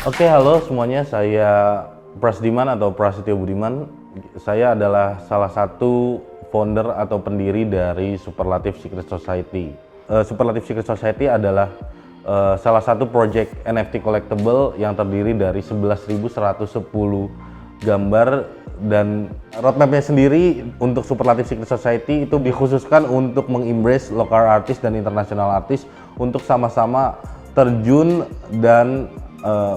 Oke, halo semuanya. Saya Prasdiman atau Prasetyo Budiman. Saya adalah salah satu founder atau pendiri dari Superlative Secret Society. Superlative Secret Society adalah salah satu project NFT collectible yang terdiri dari 11.110 gambar, dan roadmapnya sendiri untuk Superlative Secret Society itu dikhususkan untuk mengembrace local artist dan international artist untuk sama-sama terjun dan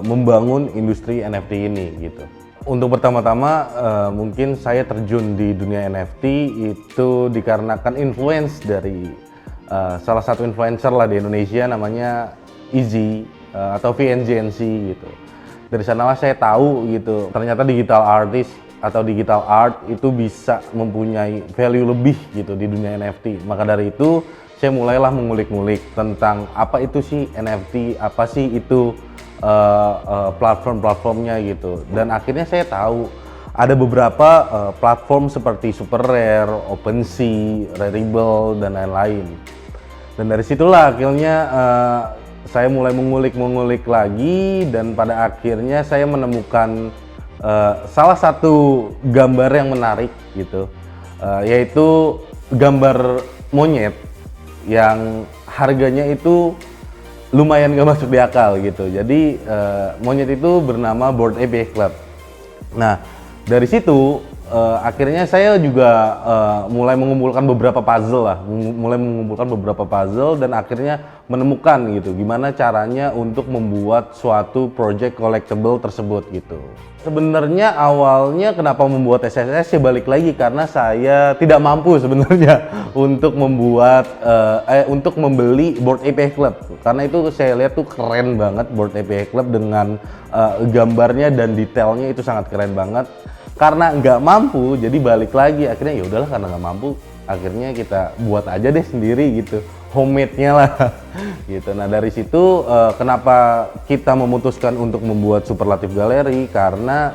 membangun industri NFT ini gitu. Untuk pertama-tama mungkin saya terjun di dunia NFT itu dikarenakan influence dari salah satu influencer lah di Indonesia, namanya Easy atau VNGNC gitu. Dari sanalah saya tahu gitu, ternyata digital artist atau digital art itu bisa mempunyai value lebih gitu di dunia NFT. Maka dari itu saya mulailah mengulik-ngulik tentang apa itu sih NFT, apa sih itu platform-platformnya gitu. Dan akhirnya saya tahu ada beberapa platform seperti SuperRare, OpenSea, Rarible, dan lain-lain. Dan dari situlah akhirnya saya mulai mengulik lagi, dan pada akhirnya saya menemukan salah satu gambar yang menarik gitu, yaitu gambar monyet yang harganya itu lumayan gak masuk di akal gitu. Jadi monyet itu bernama Bored Ape Yacht Club. Nah, dari situ akhirnya saya juga mulai mengumpulkan beberapa puzzle dan akhirnya menemukan gitu gimana caranya untuk membuat suatu project collectible tersebut gitu. Sebenarnya awalnya kenapa membuat SSS, ya balik lagi karena saya tidak mampu sebenarnya untuk membuat untuk membeli Bored Ape Yacht Club, karena itu saya lihat tuh keren banget Bored Ape Yacht Club dengan gambarnya dan detailnya itu sangat keren banget. Karena nggak mampu, jadi balik lagi akhirnya ya udahlah, karena nggak mampu akhirnya kita buat aja deh sendiri gitu, homemade-nya lah gitu. Nah dari situ kenapa kita memutuskan untuk membuat Superlative Gallery, karena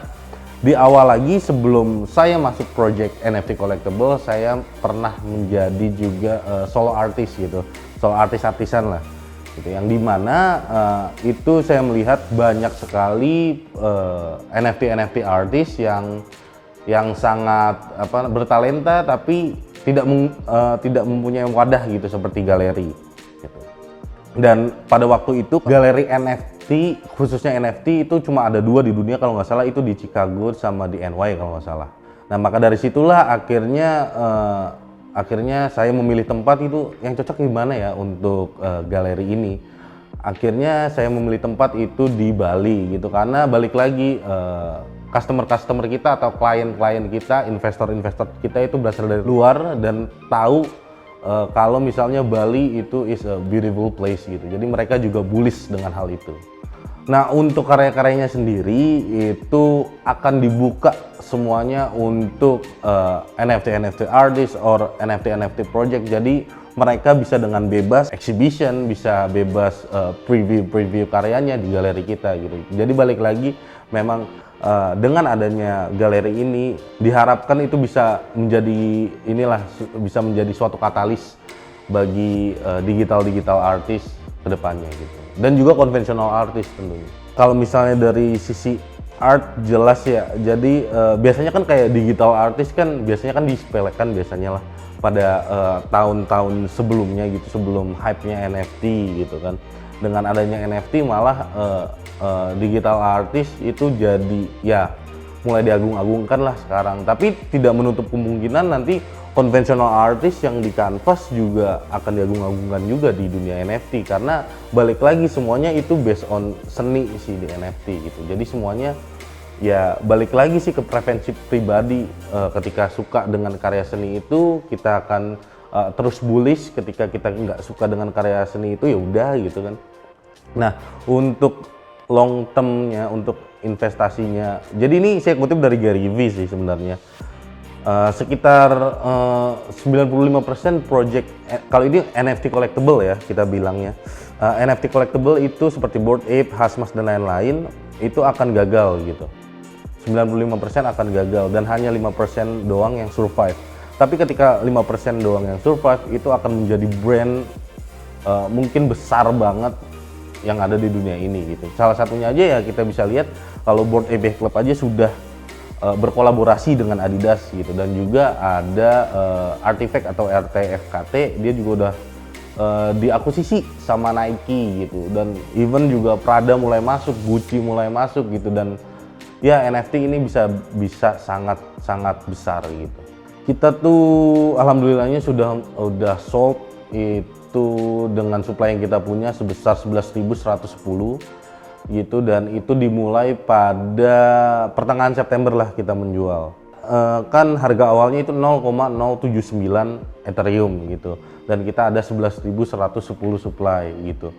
di awal lagi sebelum saya masuk project NFT collectible, saya pernah menjadi juga solo artist gitu, solo artis-artisan lah gitu, yang dimana itu saya melihat banyak sekali NFT artis yang sangat bertalenta tapi tidak mempunyai wadah gitu seperti galeri gitu. Dan pada waktu itu galeri NFT, khususnya NFT itu cuma ada 2 di dunia kalau nggak salah, itu di Chicago sama di NY kalau nggak salah. Nah maka dari situlah akhirnya saya memilih tempat itu yang cocok gimana ya untuk galeri ini. Akhirnya saya memilih tempat itu di Bali gitu, karena balik lagi customer kita atau klien kita, investor kita itu berasal dari luar dan tahu kalau misalnya Bali itu is a beautiful place gitu. Jadi mereka juga bullish dengan hal itu. Nah untuk karya-karyanya sendiri itu akan dibuka semuanya untuk NFT artist or NFT project. Jadi mereka bisa dengan bebas exhibition, bisa bebas preview karyanya di galeri kita gitu. Jadi balik lagi memang dengan adanya galeri ini diharapkan itu bisa menjadi suatu katalis bagi digital artist kedepannya gitu, dan juga konvensional artist tentunya. Kalau misalnya dari sisi art jelas ya, jadi biasanya kan kayak digital artist kan biasanya kan disepelekan biasanya lah pada tahun-tahun sebelumnya gitu, sebelum hype-nya NFT gitu kan. Dengan adanya NFT malah digital artist itu jadi ya mulai diagung-agungkan lah sekarang, tapi tidak menutup kemungkinan nanti konvensional artist yang di canvas juga akan diagung-agungkan juga di dunia NFT, karena balik lagi semuanya itu based on seni sih di NFT gitu. Jadi semuanya ya balik lagi sih ke preferensi pribadi. Ketika suka dengan karya seni itu kita akan terus bullish, ketika kita nggak suka dengan karya seni itu ya udah gitu kan. Nah untuk long termnya, untuk investasinya, jadi ini saya kutip dari Gary Vee sih sebenarnya. Sekitar 95% project, kalau ini NFT collectible ya kita bilangnya, NFT collectible itu seperti Bored Ape, Hasmas dan lain-lain itu akan gagal gitu. 95% akan gagal dan hanya 5% doang yang survive. Tapi ketika 5% doang yang survive itu akan menjadi brand mungkin besar banget yang ada di dunia ini gitu. Salah satunya aja ya kita bisa lihat kalau Bored Ape Club aja sudah berkolaborasi dengan Adidas gitu, dan juga ada Artifact atau RTFKT, dia juga udah diakuisisi sama Nike gitu, dan even juga Prada mulai masuk, Gucci mulai masuk gitu, dan ya NFT ini bisa sangat besar gitu. Kita tuh alhamdulillahnya udah sold itu dengan supply yang kita punya sebesar 11.110 gitu, dan itu dimulai pada pertengahan September lah kita menjual. Kan harga awalnya itu 0,079 Ethereum gitu, dan kita ada 11.110 supply gitu.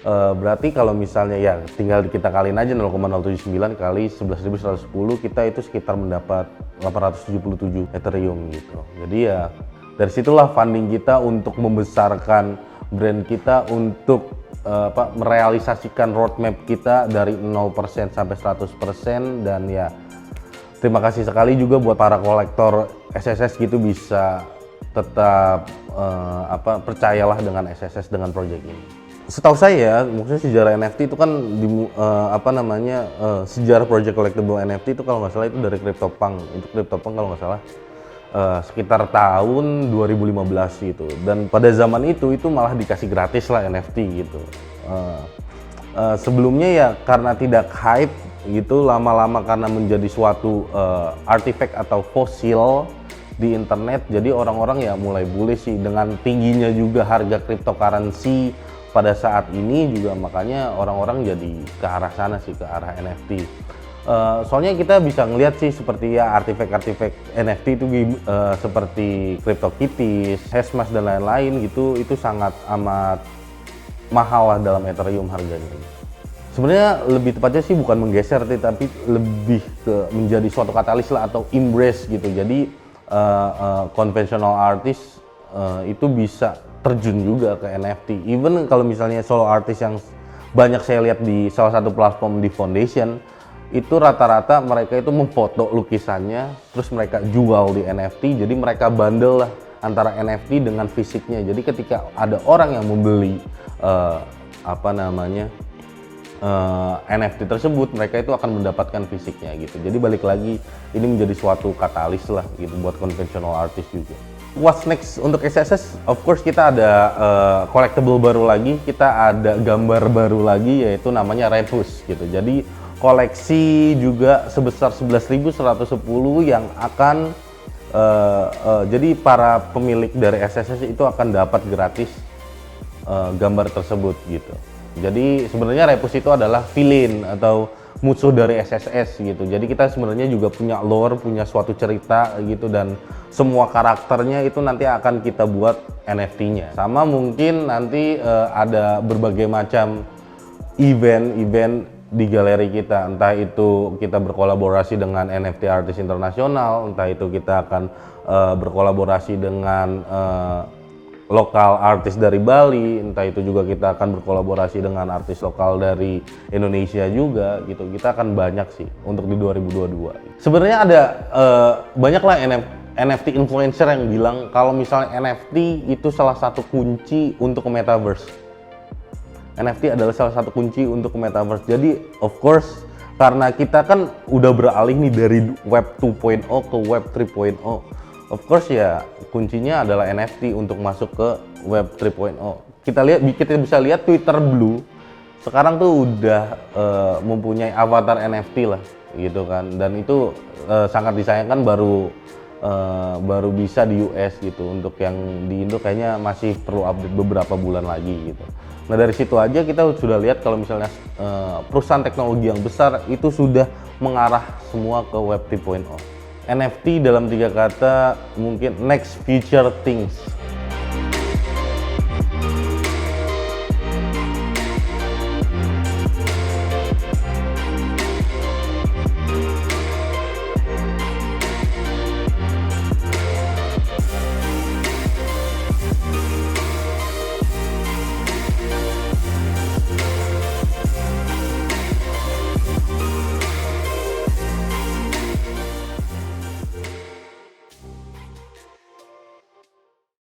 Berarti kalau misalnya ya tinggal kita kaliin aja 0,079 kali 11.110, kita itu sekitar mendapat 877 Ethereum gitu. Jadi ya dari situlah funding kita untuk membesarkan brand kita, untuk merealisasikan roadmap kita dari 0% sampai 100%. Dan ya terima kasih sekali juga buat para kolektor SSS gitu, bisa tetap percayalah dengan SSS, dengan project ini. Setahu saya, maksudnya sejarah NFT itu kan sejarah project collectible NFT itu kalau nggak salah itu dari CryptoPunk. Itu CryptoPunk kalau nggak salah sekitar tahun 2015 gitu, dan pada zaman itu malah dikasih gratis lah NFT gitu. Sebelumnya ya karena tidak hype gitu, lama-lama karena menjadi suatu artifact atau fosil di internet, jadi orang-orang ya mulai bullish sih dengan tingginya juga harga cryptocurrency pada saat ini juga, makanya orang-orang jadi ke arah sana sih, ke arah NFT. Soalnya kita bisa ngelihat sih seperti ya artifact NFT itu seperti CryptoKitties, Hashmas dan lain-lain gitu, itu sangat amat mahal lah dalam Ethereum harganya. Sebenarnya lebih tepatnya sih bukan menggeser, tapi lebih ke menjadi suatu katalis lah atau embrace gitu. Jadi conventional artist itu bisa terjun juga ke NFT. Even kalau misalnya solo artist yang banyak saya lihat di salah satu platform di Foundation, itu rata-rata mereka itu memfoto lukisannya terus mereka jual di NFT. Jadi mereka bundle lah antara NFT dengan fisiknya. Jadi ketika ada orang yang membeli NFT tersebut, mereka itu akan mendapatkan fisiknya gitu. Jadi balik lagi, ini menjadi suatu katalis lah gitu buat conventional artist juga. What's next untuk SSS? Of course kita ada collectible baru lagi, kita ada gambar baru lagi, yaitu namanya Repus gitu. Jadi koleksi juga sebesar 11.110 yang akan jadi para pemilik dari SSS itu akan dapat gratis gambar tersebut gitu. Jadi sebenarnya Repus itu adalah villain atau musuh dari SSS gitu. Jadi kita sebenarnya juga punya lore, punya suatu cerita gitu, dan semua karakternya itu nanti akan kita buat NFT-nya. Sama mungkin nanti ada berbagai macam event di galeri kita, entah itu kita berkolaborasi dengan NFT artis internasional, entah itu kita akan berkolaborasi dengan lokal artis dari Bali, entah itu juga kita akan berkolaborasi dengan artis lokal dari Indonesia juga gitu. Kita akan banyak sih untuk di 2022. Sebenarnya ada banyaklah NFT influencer yang bilang kalau misalnya NFT itu salah satu kunci untuk ke metaverse. NFT adalah salah satu kunci untuk ke metaverse. Jadi of course karena kita kan udah beralih nih dari web 2.0 ke web 3.0. Of course ya kuncinya adalah NFT untuk masuk ke web 3.0. Kita bisa lihat Twitter Blue sekarang tuh udah mempunyai avatar NFT lah gitu kan, dan itu sangat disayangkan baru bisa di US gitu. Untuk yang di Indo kayaknya masih perlu update beberapa bulan lagi gitu. Nah dari situ aja kita sudah lihat kalau misalnya perusahaan teknologi yang besar itu sudah mengarah semua ke web 3.0. NFT dalam 3 kata mungkin next future things.